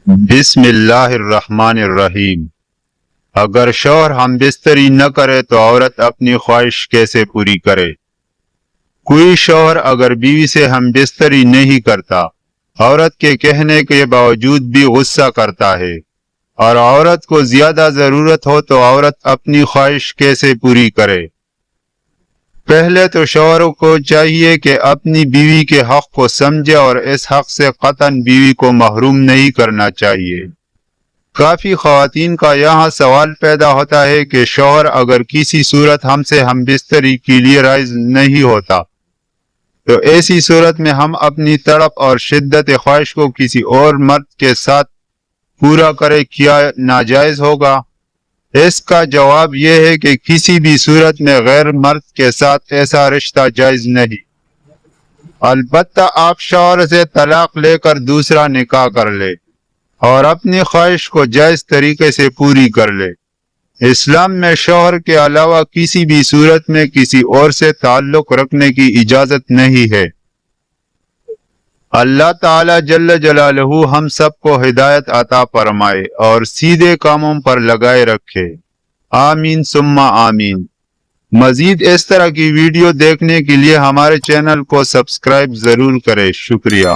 بسم اللہ الرحمن الرحیم۔ اگر شوہر ہم بستری نہ کرے تو عورت اپنی خواہش کیسے پوری کرے؟ کوئی شوہر اگر بیوی سے ہم بستری نہیں کرتا، عورت کے کہنے کے باوجود بھی غصہ کرتا ہے، اور عورت کو زیادہ ضرورت ہو تو عورت اپنی خواہش کیسے پوری کرے؟ پہلے تو شوہروں کو چاہیے کہ اپنی بیوی کے حق کو سمجھے اور اس حق سے قطعاً بیوی کو محروم نہیں کرنا چاہیے۔ کافی خواتین کا یہاں سوال پیدا ہوتا ہے کہ شوہر اگر کسی صورت ہم سے ہم بستری کے لیے راضی نہیں ہوتا تو ایسی صورت میں ہم اپنی تڑپ اور شدت خواہش کو کسی اور مرد کے ساتھ پورا کرے، کیا ناجائز ہوگا؟ اس کا جواب یہ ہے کہ کسی بھی صورت میں غیر مرد کے ساتھ ایسا رشتہ جائز نہیں۔ البتہ آپ شوہر سے طلاق لے کر دوسرا نکاح کر لے اور اپنی خواہش کو جائز طریقے سے پوری کر لے۔ اسلام میں شوہر کے علاوہ کسی بھی صورت میں کسی اور سے تعلق رکھنے کی اجازت نہیں ہے۔ اللہ تعالی جل جلالہ ہم سب کو ہدایت عطا فرمائے اور سیدھے کاموں پر لگائے رکھے، آمین ثم آمین۔ مزید اس طرح کی ویڈیو دیکھنے کے لیے ہمارے چینل کو سبسکرائب ضرور کریں۔ شکریہ۔